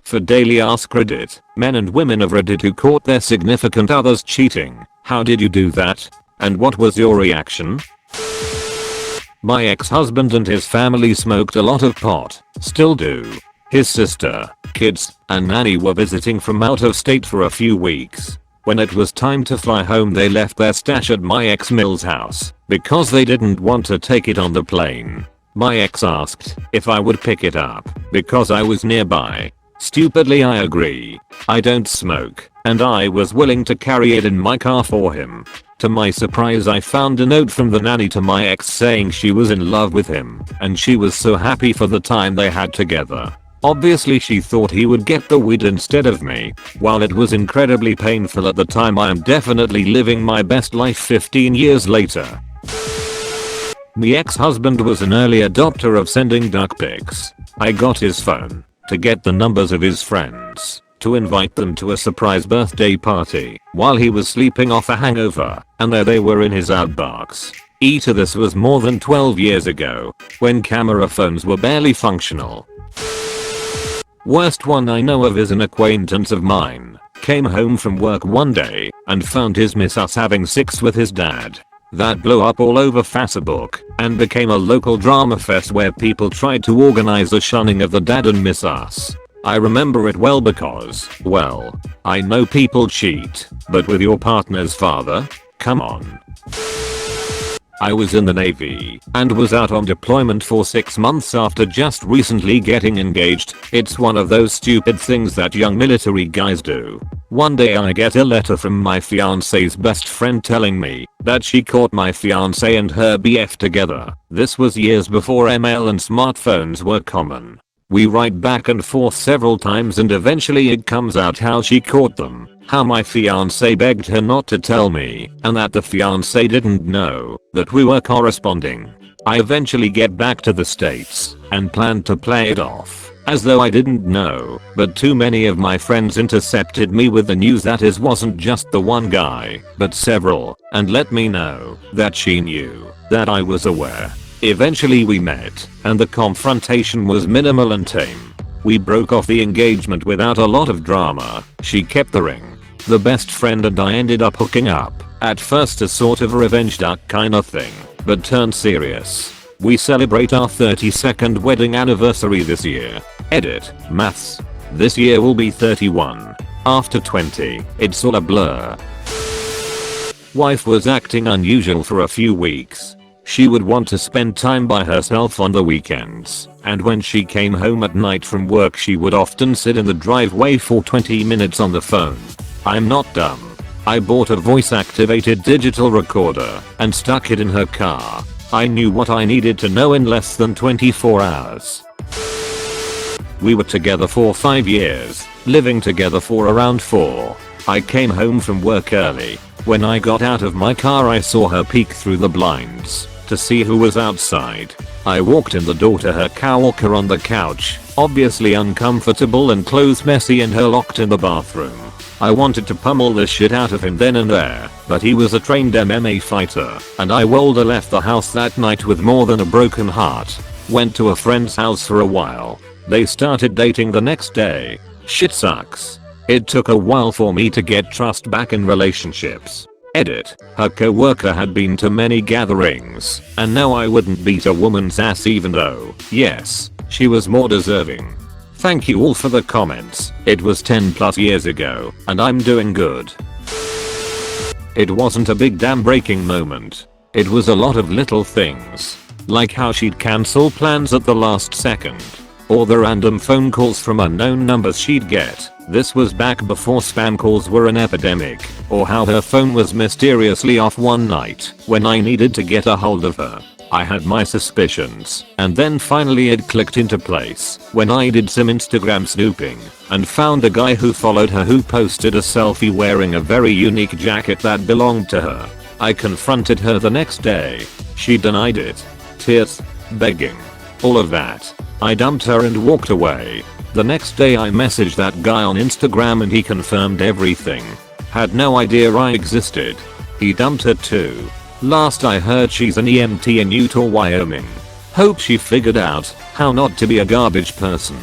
For daily ask Reddit, men and women of Reddit who caught their significant others cheating. How did you do that? And what was your reaction? My ex-husband and his family smoked a lot of pot, still do. His sister, kids, and nanny were visiting from out of state for a few weeks. When it was time to fly home they left their stash at my ex-Mill's house because they didn't want to take it on the plane. My ex asked if I would pick it up because I was nearby. Stupidly I agree. I don't smoke, and I was willing to carry it in my car for him. To my surprise I found a note from the nanny to my ex saying she was in love with him and she was so happy for the time they had together. Obviously she thought he would get the weed instead of me. While it was incredibly painful at the time, I am definitely living my best life 15 years later. The ex-husband was an early adopter of sending duck pics. I got his phone to get the numbers of his friends to invite them to a surprise birthday party while he was sleeping off a hangover, and there they were in his outbox. This was more than 12 years ago when camera phones were barely functional. Worst one I know of is an acquaintance of mine came home from work one day and found his missus having sex with his dad. That blew up all over Facebook and became a local drama fest where people tried to organize a shunning of the dad and missus. I remember it well because, well, I know people cheat, but with your partner's father? Come on. I was in the Navy and was out on deployment for 6 months after just recently getting engaged. It's one of those stupid things that young military guys do. One day I get a letter from my fiance's best friend telling me that she caught my fiance and her BF together. This was years before email and smartphones were common. We write back and forth several times and eventually it comes out how she caught them, how my fiance begged her not to tell me, and that the fiance didn't know that we were corresponding. I eventually get back to the States and planned to play it off as though I didn't know, but too many of my friends intercepted me with the news that it wasn't just the one guy, but several, and let me know that she knew that I was aware. Eventually we met, and the confrontation was minimal and tame. We broke off the engagement without a lot of drama. She kept the ring. The best friend and I ended up hooking up. At first a sort of revenge duck kinda thing, but turned serious. We celebrate our 32nd wedding anniversary this year. Maths. This year will be 31. After 20, it's all a blur. Wife was acting unusual for a few weeks. She would want to spend time by herself on the weekends, and when she came home at night from work she would often sit in the driveway for 20 minutes on the phone. I'm not dumb. I bought a voice activated digital recorder and stuck it in her car. I knew what I needed to know in less than 24 hours. We were together for 5 years, living together for around 4. I came home from work early. When I got out of my car I saw her peek through the blinds to see who was outside. I walked in the door to her coworker on the couch, obviously uncomfortable and clothes messy, and her locked in the bathroom. I wanted to pummel the shit out of him then and there, but he was a trained MMA fighter, and I Wilder left the house that night with more than a broken heart. Went to a friend's house for a while. They started dating the next day. Shit sucks. It took a while for me to get trust back in relationships. Her coworker had been to many gatherings, and now I wouldn't beat a woman's ass even though, yes, she was more deserving. Thank you all for the comments. It was 10+ years ago, and I'm doing good. It wasn't a big damn breaking moment. It was a lot of little things, like how she'd cancel plans at the last second, or the random phone calls from unknown numbers she'd get. This was back before spam calls were an epidemic, or how her phone was mysteriously off one night when I needed to get a hold of her. I had my suspicions, and then finally it clicked into place when I did some Instagram snooping and found a guy who followed her who posted a selfie wearing a very unique jacket that belonged to her. I confronted her the next day. She denied it. Tears, begging, all of that. I dumped her and walked away. The next day I messaged that guy on Instagram and he confirmed everything. Had no idea I existed. He dumped her too. Last I heard she's an EMT in Utah, Wyoming. Hope she figured out how not to be a garbage person.